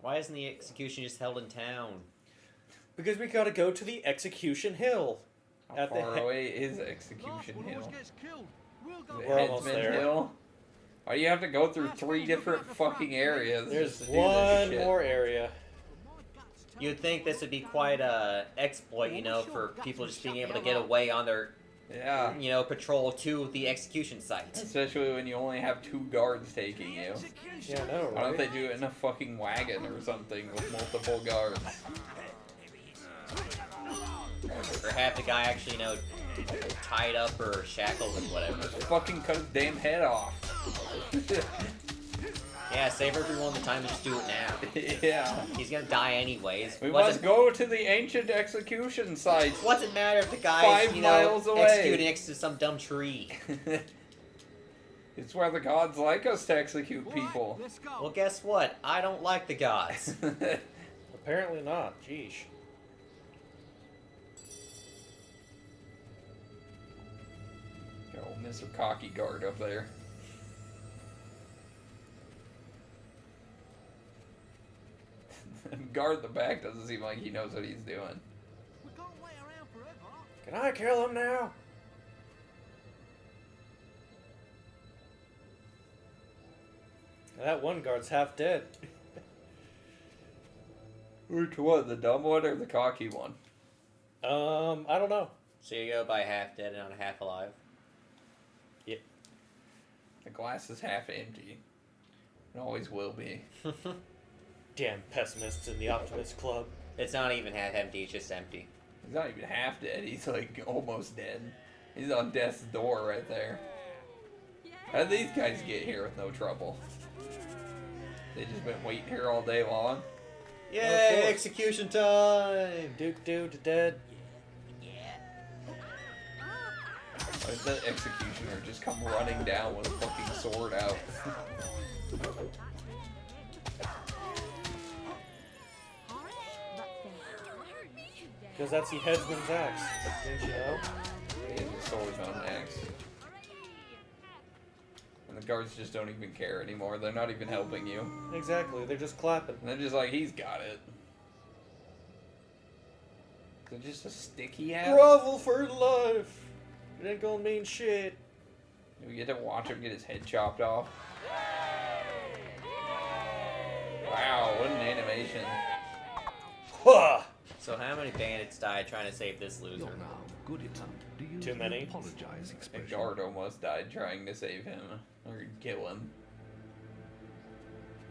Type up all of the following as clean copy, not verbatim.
Why isn't the execution just held in town? Because we gotta go to the execution hill. How far away is Execution Hill? We're almost there. Hill? Why do you have to go through 3 different fucking areas? There's just to do one this shit? more area. You'd think this would be quite a exploit, you know, for people just being able to get away on their, Yeah. you know, patrol to the execution site. Especially when you only have 2 guards taking you. Yeah, I know, right? Why don't they do it in a fucking wagon or something with multiple guards? Or have the guy actually, you know, tied up or shackled with whatever. Just fucking cut his damn head off. Yeah, save everyone the time to just do it now. Yeah. He's gonna die anyways. We must go to the ancient execution site. What's it matter if the guy's, 5 you know, miles away. executing next to some dumb tree? It's where the gods like us to execute people. Well, guess what? I don't like the gods. Apparently not. Jeesh. Got old Mr. Cocky Guard up there. Guard in the back doesn't seem like he knows what he's doing. Can I kill him now? That one guard's half dead. Which one? The dumb one or the cocky one? I don't know. So you go by half dead and half alive. Yep. The glass is half empty. It always will be. Damn pessimists in the Optimist Club. It's not even half empty, it's just empty. He's not even half dead. He's like almost dead. He's on death's door right there. How did these guys get here with no trouble? They just been waiting here all day long. Yay, execution time! Duke dude dead. Why did the executioner just come running down with a fucking sword out? Because that's the headsman's axe. Didn't you know? He has a sword on an axe. And the guards just don't even care anymore. They're not even helping you. Exactly. They're just clapping. And they're just like, he's got it. Is it just a sticky ass? Grovel for life. It ain't gonna mean shit. Do we get to watch him get his head chopped off? Wow, what an animation. Huh! So how many bandits died trying to save this loser? Too many. A guard almost died trying to save him. Or kill him.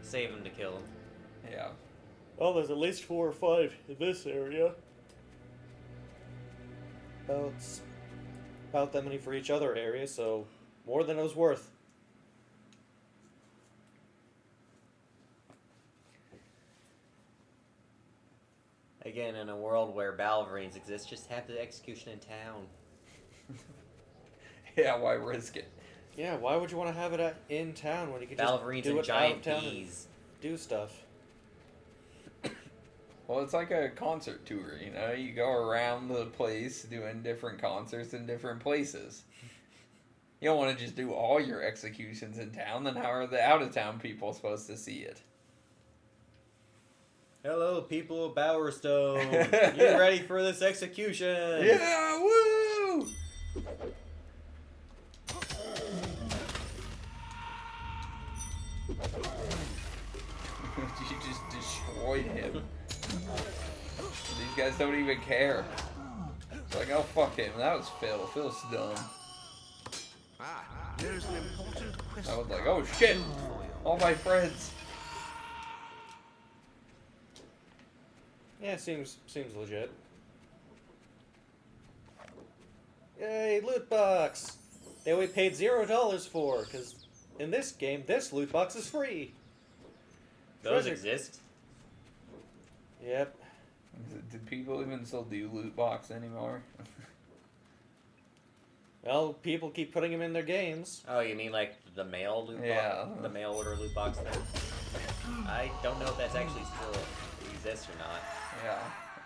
Save him to kill him. Yeah. Well, there's at least 4 or 5 in this area. About that many for each other area, so more than it was worth. Again, in a world where Balverines exist, just have the execution in town. Yeah, why risk it? Yeah, why would you want to have it in town when you could just Balverines do and it out giant of town peas. and do stuff? Well, it's like a concert tour, you know? You go around the place doing different concerts in different places. You don't want to just do all your executions in town, then how are the out-of-town people supposed to see it? Hello, people of Bowerstone. You ready for this execution? Yeah, woo! You just destroyed him. These guys don't even care. It's like, oh, fuck him. That was Phil. Phil's dumb. There's an important question. I was like, oh, shit. All my friends. Yeah, seems legit. Yay, loot box! That we paid $0 for, because in this game, this loot box is free. Those Treasure- exist? Yep. Do people even still do loot box anymore? Well, people keep putting them in their games. Oh, you mean like the mail loot box? Yeah. The mail order loot box thing? I don't know if that's actually still exists or not. Yeah.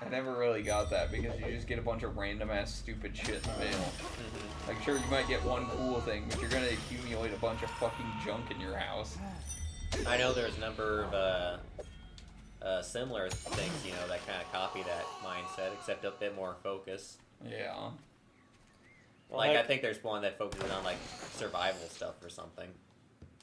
I never really got that because you just get a bunch of random ass stupid shit in the mail. Mm-hmm. Like, sure, you might get one cool thing, but you're gonna accumulate a bunch of fucking junk in your house. I know there's a number similar things, you know, that kind of copy that mindset, except a bit more focus. Yeah. Well, Like, I think there's one that focuses on, like, survival stuff or something.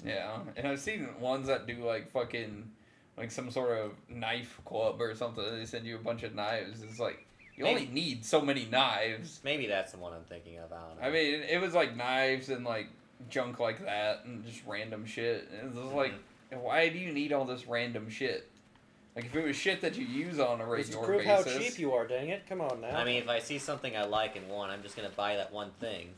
Yeah. And I've seen ones that do, like, fucking, like, some sort of knife club or something. They send you a bunch of knives. It's like, you only need so many knives. Maybe that's the one I'm thinking of. I don't know. I mean, it was, like, knives and, like, junk like that and just random shit. And it was like, why do you need all this random shit? Like, if it was shit that you use on a Just to regular prove basis... how cheap you are, dang it. Come on now. I mean, if I see something I like and want, I'm just going to buy that one thing.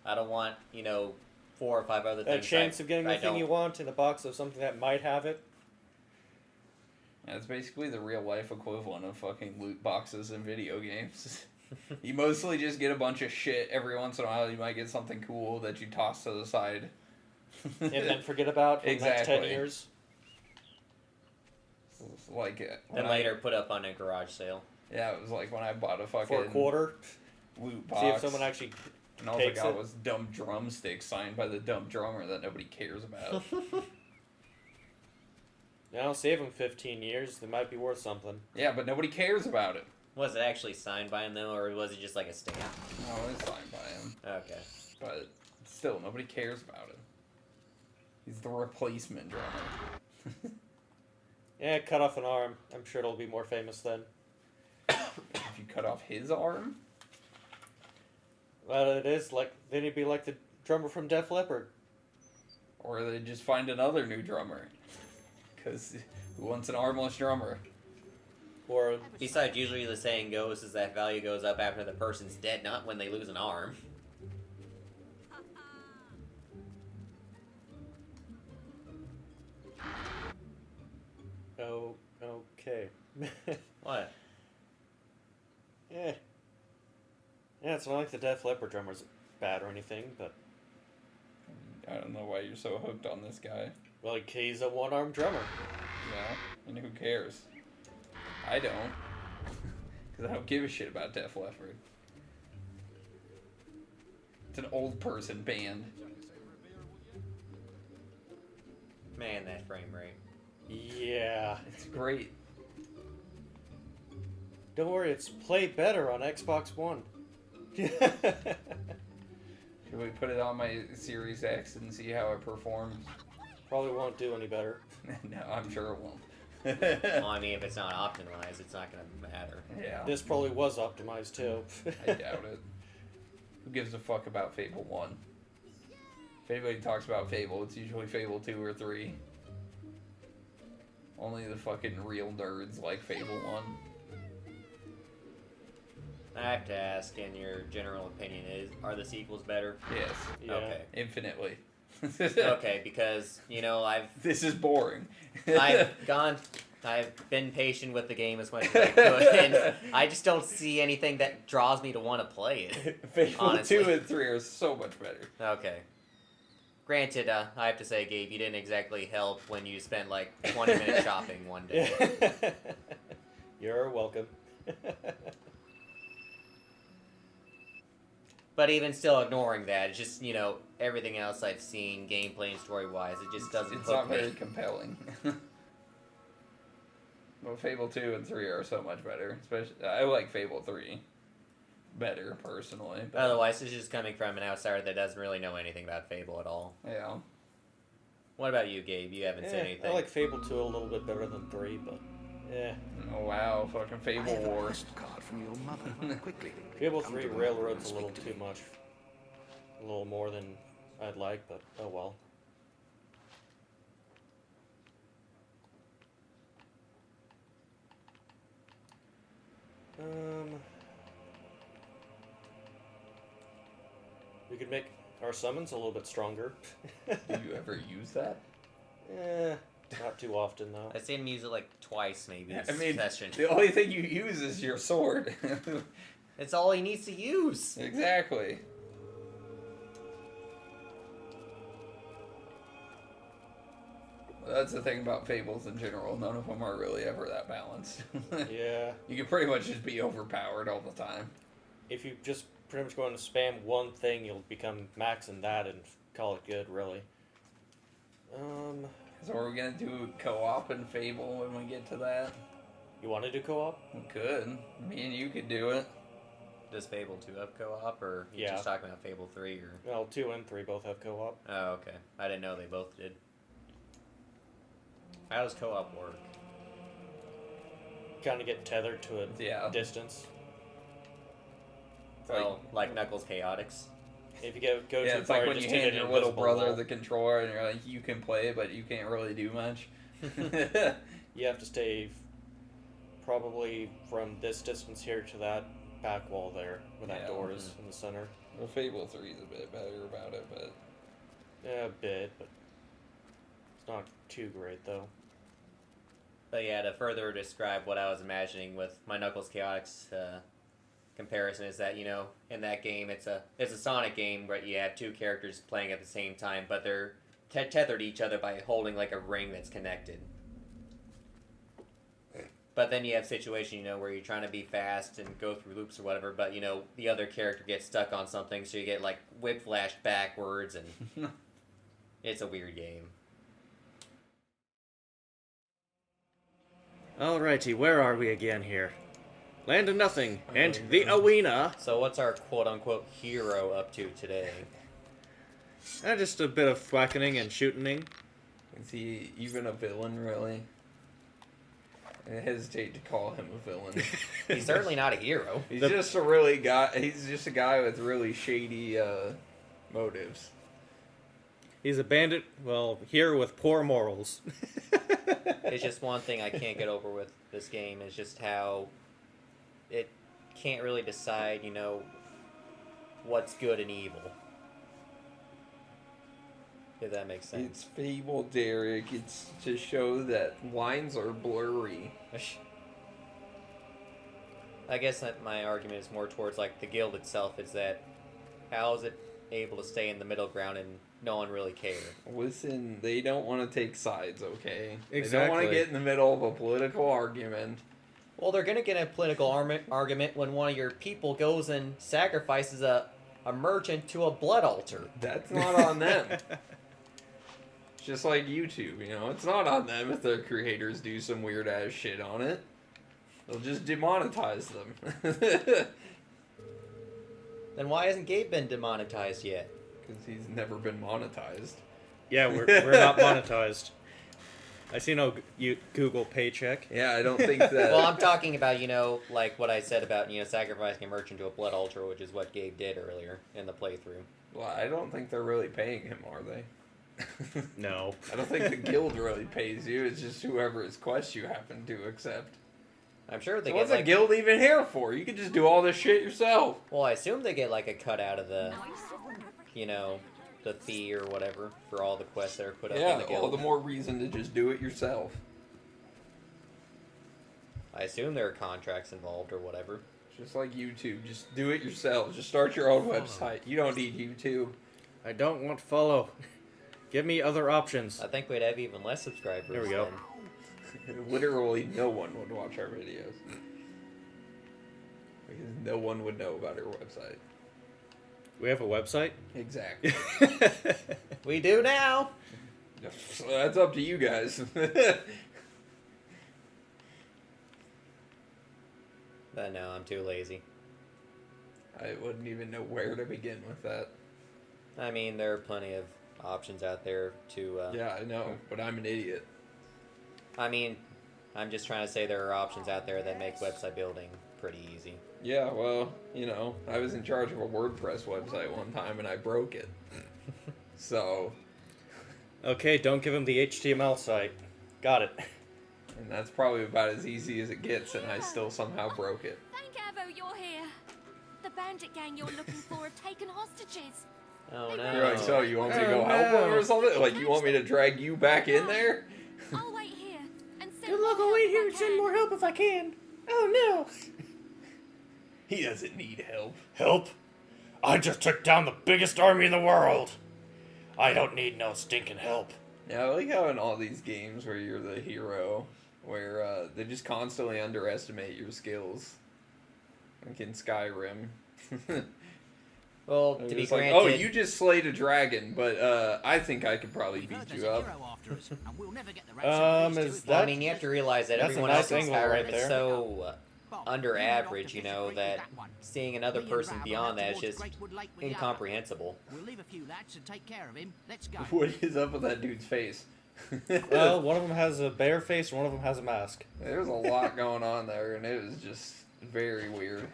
I don't want, you know, 4 or 5 other a things. chance of getting the thing don't. you want in a box of something that might have it. Yeah, it's basically the real-life equivalent of fucking loot boxes in video games. You mostly just get a bunch of shit. Every once in a while, you might get something cool that you toss to the side. And then forget about for the next 10 Exactly. years. It's like Then later put up on a garage sale. Yeah, it was like when I bought a fucking For a quarter. loot box. See if someone actually and all I takes got it. was dumb drumsticks signed by the dumb drummer that nobody cares about. Now save them 15 years. They might be worth something. Yeah, but nobody cares about it. Was it actually signed by him, though, or was it just like a stamp? No, it's signed by him. Okay. But still, nobody cares about it. He's the replacement drummer. Yeah, cut off an arm. I'm sure it'll be more famous then. If you cut off his arm? Well, it is like then he'd be like the drummer from Def Leppard. Or they just find another new drummer. Because who wants an armless drummer? Or Besides, usually the saying goes is that value goes up after the person's dead, not when they lose an arm. oh, okay. What? Yeah. Yeah, it's not like the Def Leppard drummer's bad or anything, but I don't know why you're so hooked on this guy. well, like he's a one-armed drummer. Yeah, and who cares? I don't. Because I don't give a shit about Def Leppard. It's an old person band. Man, that frame rate. Yeah. It's great. Don't worry, it's played better on Xbox One. Should we put it on my Series X and see how it performs? Probably won't do any better. No, I'm sure it won't. Well, I mean, if it's not optimized, it's not going to matter. Yeah, This probably was optimized too. I doubt it. Who gives a fuck about Fable 1? If anybody talks about Fable, it's usually Fable 2 or 3. Only the fucking real nerds like Fable 1. I have to ask, in your general opinion, are the sequels better? Yes, Yeah. Okay. infinitely. Okay, because, you know, This is boring. I've been patient with the game as much as I could, and I just don't see anything that draws me to want to play it. Fable honestly. 2 and 3 are so much better. Okay. Granted, I have to say, Gabe, you didn't exactly help when you spent like 20 minutes shopping one day. You're welcome. But even still, ignoring that, it's just, you know, everything else I've seen, gameplay and story-wise, it just doesn't It's hook not very me. compelling. Well, Fable 2 and 3 are so much better. Especially, I like Fable 3 better, personally. But, Otherwise, it's just coming from an outsider that doesn't really know anything about Fable at all. yeah. What about you, Gabe? You haven't said anything. I like Fable 2 a little bit better than 3, but yeah. Oh, wow. Fucking Fable War. Card from your mother. Quickly. Fable 3 railroads a little too much. A little more than I'd like, but oh well. We could make our summons a little bit stronger. Do you ever use that? Not too often though. I've seen him use it like twice, maybe, I this mean, session. the only thing you use is your sword. It's all he needs to use. Exactly. That's the thing about Fables in general. None of them are really ever that balanced. Yeah. You can pretty much just be overpowered all the time. If you just pretty much go on to spam one thing, you'll become maxing that and call it good, really. So are we gonna do co-op in Fable when we get to that? You want to do co-op? We could. Me and you could do it. Does Fable 2 have co-op, or you Yeah. just talking about Fable 3? Or Well, 2 and 3 both have co-op. oh, okay. I didn't know they both did. How does co-op work? Kind of get tethered to a Yeah. distance. Oh, like Knuckles Chaotix. If you go Yeah, too it's far, like when just you hit hand an your little invisible brother wall. the controller and you're like, you can play, but you can't really do much. You have to stay probably from this distance here to that back wall there, where that Yeah. door is in the center. Well, Fable 3 is a bit better about it, but... Yeah, a bit, but it's not too great, though. But yeah, to further describe what I was imagining with my Knuckles Chaotix comparison is that, you know, in that game it's a Sonic game where you have two characters playing at the same time, but they're tethered to each other by holding like a ring that's connected. But then you have situation, you know, where you're trying to be fast and go through loops or whatever, but you know the other character gets stuck on something, so you get like whiplashed backwards, and it's a weird game. Alrighty, where are we again here? Land of Nothing, and the arena. So what's our quote-unquote hero up to today? Just a bit of thwackening and shooting. Is he even a villain, really? I hesitate to call him a villain. He's certainly not a hero. He's just a guy with really shady motives. He's a bandit, well, here with poor morals. It's just one thing I can't get over with this game is just how it can't really decide, you know, what's good and evil. If that makes sense. It's Fable, Derek. It's to show that lines are blurry. I guess that my argument is more towards like the guild itself is that how is it able to stay in the middle ground and no one really cares? Listen, they don't want to take sides, okay? They don't Exactly. want to get in the middle of a political argument. Well, they're gonna get in a political argument when one of your people goes and sacrifices a merchant to a blood altar. That's not on them. It's just like YouTube, you know? It's not on them if their creators do some weird ass shit on it. They'll just demonetize them. Then why hasn't Gabe been demonetized yet? Because he's never been monetized. Yeah, we're not monetized. I see no Google paycheck. Yeah, I don't think that... Well, I'm talking about, you know, like what I said about, you know, sacrificing a merchant to a blood altar, which is what Gabe did earlier in the playthrough. Well, I don't think they're really paying him, are they? No. I don't think the guild really pays you. It's just whoever's quest you happen to accept. I'm sure they So get what's a like, guild even here for? You could just do all this shit yourself. well, I assume they get like a cut out of the, you know, the fee or whatever for all the quests that are put up in Yeah, the all guild. the more reason to just do it yourself. I assume there are contracts involved or whatever. Just like YouTube, just do it yourself. Just start your own website. You don't need YouTube. I don't want follow. Give me other options. I think we'd have even less subscribers. There we go. then. Literally no one would watch our videos. Because no one would know about our website. We have a website? Exactly. We do now. So that's up to you guys. But no, I'm too lazy. I wouldn't even know where to begin with that. I mean, there are plenty of options out there to... Yeah, I know, but I'm an idiot. I mean, I'm just trying to say there are options out there that make website building pretty easy. Yeah, well, you know, I was in charge of a WordPress website one time and I broke it. So, Okay, don't give him the HTML site. Got it. and that's probably about as easy as it gets, and I still somehow broke it. Thank Evo, you're here. The bandit gang you're looking for have taken hostages. Oh no. You're like, so you want me to go Oh, help no. them or something? Like, you want me to drag you back in there? I'll wait here and send Good luck, more I'll wait help here if and I send can. more help if I can. Oh no. He doesn't need help. Help? I just took down the biggest army in the world. I don't need no stinking help. Yeah, I like how in all these games where you're the hero, where they just constantly underestimate your skills. Like in Skyrim. Well, It to be was like, granted, oh, you just slayed a dragon, but I think I could probably We've heard beat there's you a up. hero after us, and we'll never get the ransom is released well, I that- mean, you have to realize that That's a everyone nice else in angle right Skyrim there. is so Well, under we head off to average, you visit know, the that creek one. seeing another Me and person Rav are beyond out that is towards just Greatwood Lake with the other. incomprehensible. We'll leave a few lads and take care of him. Let's go. What is up with that dude's face? Well, one of them has a bear face, one of them has a mask. There's a lot going on there, and it was just very weird.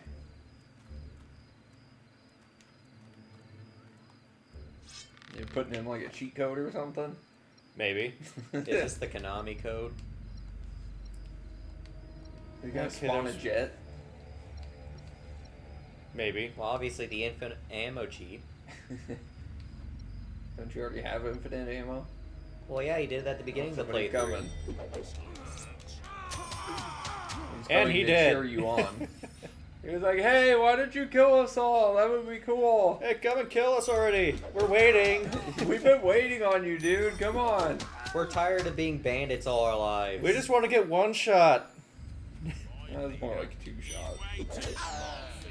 You're putting in like a cheat code or something? Maybe. Is this the Konami code? You gotta Okay, spawn a there's- jet? Maybe. Well, obviously the infinite ammo cheat. Don't you already have infinite ammo? Well, yeah, he did it at the beginning of the Somebody's playthrough. coming. He's And coming he to did. cheer you on. He was like, hey, why don't you kill us all? That would be cool. Hey, come and kill us already. We're waiting. We've been waiting on you, dude. Come on. We're tired of being bandits all our lives. We just want to get one shot. That's more like 2 shots.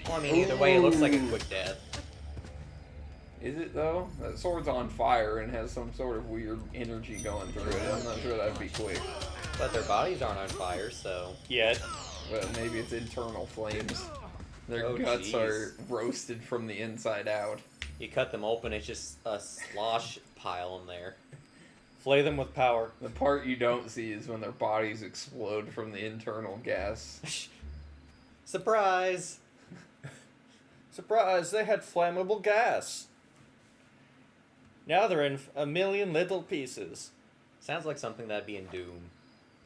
Well, I mean, either way, it looks like a quick death. Is it though? That sword's on fire and has some sort of weird energy going through it. I'm not sure that'd be quick. But their bodies aren't on fire, so... Yet. But maybe it's internal flames. Their Oh, guts jeez. are roasted from the inside out. You cut them open, it's just a slosh pile in there. Flay them with power. The part you don't see is when their bodies explode from the internal gas. Surprise! Surprise, they had flammable gas. Now they're in a million little pieces. Sounds like something that'd be in Doom.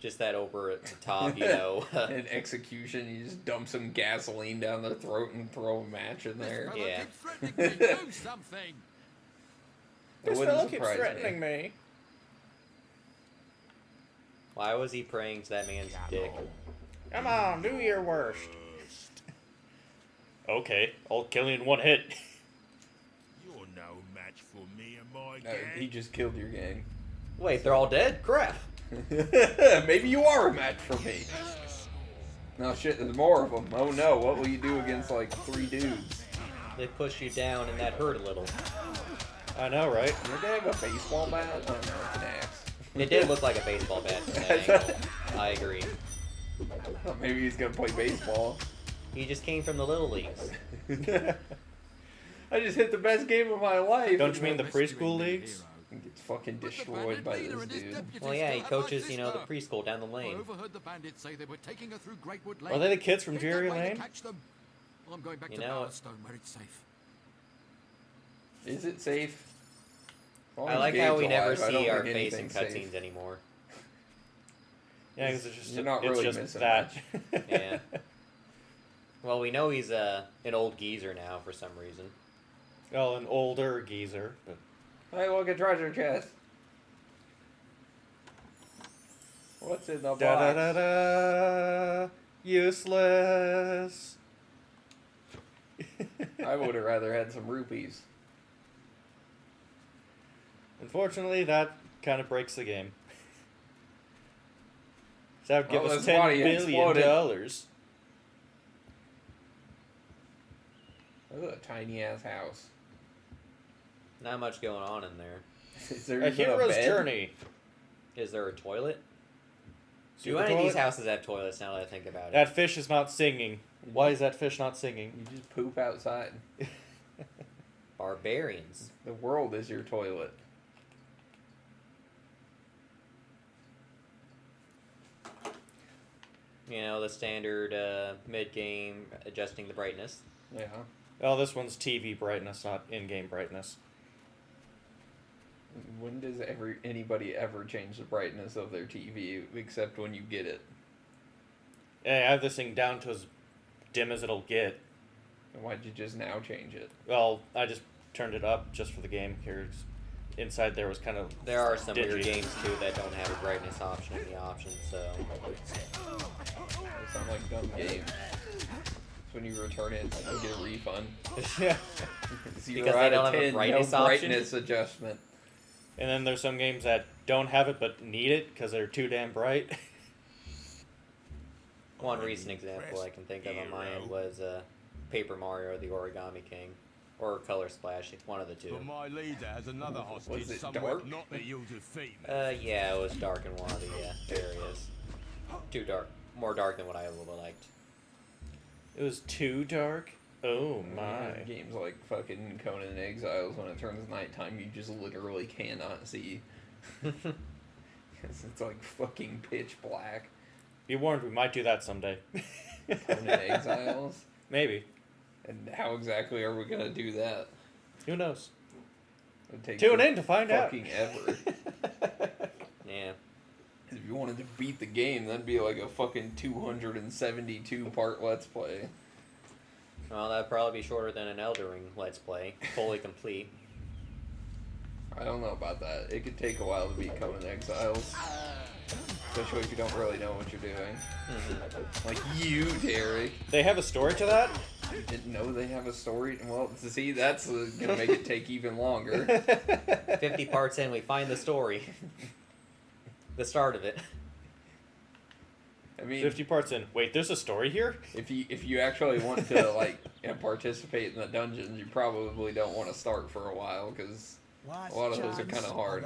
Just that over at the top, you know. In execution, you just dump some gasoline down their throat and throw a match in there. Yeah. Do something. It This wouldn't fellow keeps surprise threatening me. Why was he praying to that man's dick? Come on, do your worst. Okay, I'll kill you in one hit. You're no match for me and my He gang. just killed your gang. Wait, they're all dead? Crap! Maybe you are a match for me. No shit, there's more of them. Oh no, what will you do against like 3 dudes? They push you down and that hurt a little. I know, right? Did they have a baseball bat? Oh no, it's an axe. It did look like a baseball bat from that angle. I agree. Thought maybe he's gonna play baseball. He just came from the Little Leagues. I just hit the best game of my life. Don't you mean the preschool leagues? He gets fucking destroyed by this dude. Well, yeah, he coaches, you know, the preschool down the I lane. overheard the bandits say they were taking her through Greatwood Lake. Are they the kids from Ain't that Drury way to Lane? catch them? I'm going back You to know- Bowerstone where it's safe. Is it safe? As long I as like how Gabe's we never alive, I don't see our think face in anything's safe. cutscenes anymore. Yeah, because it's just, You're not it's really just missing that. Yeah. Well, we know he's an old geezer now for some reason. Well, an older geezer. But Hey, look at treasure chest. What's in the box? da da da da. Useless. I would have rather had some rupees. Unfortunately, that kind of breaks the game. So that would give Oh, us his $10 body billion. exploded. Look at a tiny ass house. Not much going on in there. Is there A even hero's bed? journey. Is there a toilet? Do Super any of these toilet? houses have toilets now that I think about it? That fish is not singing. Why is that fish not singing? You just poop outside. Barbarians. The world is your toilet. You know, the standard mid-game adjusting the brightness. Yeah. Well, this one's TV brightness, not in-game brightness. When does anybody ever change the brightness of their TV except when you get it? Hey, I have this thing down to as dim as it'll get. And why'd you just now change it? Well, I just turned it up just for the game. Here's inside there was kind of There are some weird dingy. games too that don't have a brightness option in the options, so They sound like dumb games. It's when you return it, you get a refund. Yeah. 0 Because they out don't of have a 10, brightness no option? brightness adjustment. And then there's some games that don't have it but need it because they're too damn bright. one recent example I can think of on my end was Paper Mario: The Origami King. or color splash, one of the two. But my leader has another hostage it somewhere dark? not that you'll defeat me. Yeah, it was dark in one of the areas. Too dark. More dark than what I would have liked. It was too dark? Oh my. Games like fucking Conan Exiles, when it turns nighttime, you just literally cannot see. 'Cause it's like fucking pitch black. Be warned, we might do that someday. Conan Exiles? Maybe. And how exactly are we gonna do that? Who knows? It'd take Tune in to find out. fucking ever. Yeah. If you wanted to beat the game, that'd be like a fucking 272 part Let's Play. Well, that'd probably be shorter than an Elder Ring Let's Play, fully complete. I don't know about that. It could take a while to beat Conan Exiles. Especially if you don't really know what you're doing. Like you, Derek. They have a story to that? Didn't know they have a story. Well, to see, that's gonna make it take even longer. 50 parts in, we find the story. The start of it. I mean, 50 parts in. Wait, there's a story here? if you actually want to like participate in the dungeons, you probably don't want to start for a while because a lot of those are kind of hard.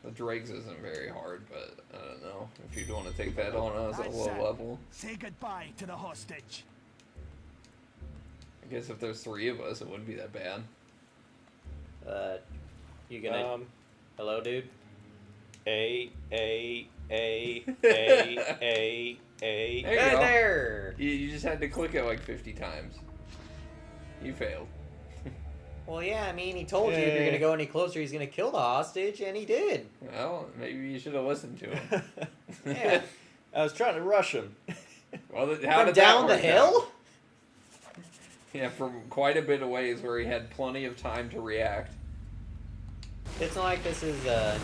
The Drakes isn't very hard, but I don't know if you'd want to take that on as a low level. Say goodbye to the hostage. I guess if there's 3 of us, it wouldn't be that bad. You gonna... Hello, dude? A. There you Hey go. there! You just had to click it like 50 times. You failed. Well, yeah, I mean, he told you if you're gonna go any closer, he's gonna kill the hostage, and he did. Well, maybe you should have listened to him. Yeah. I was trying to rush him. Well, how From did down that the work out? hill? Yeah, from quite a bit of ways where he had plenty of time to react. It's not like this is, a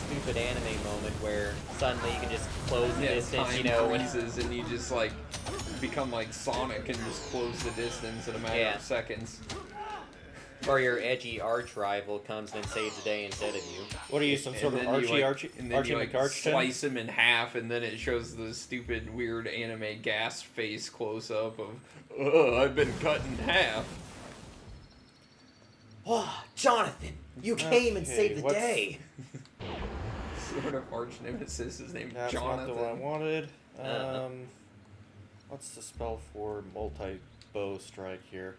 stupid anime moment where suddenly you can just close the distance, time and freezes and you just like become like Sonic and just close the distance in a matter of seconds. or your edgy arch rival comes and saves the day instead of you. What are you, some sort of And then you, Archie and then you like McArchton? slice him in half, and then it shows the stupid weird anime gas face close up of, I've been cut in half. Oh, Jonathan, you came and Okay, saved the what's- day. Sort of arch nemesis is named That's Jonathan. not the one I wanted. Uh-huh. What's the spell for multi-bow strike here?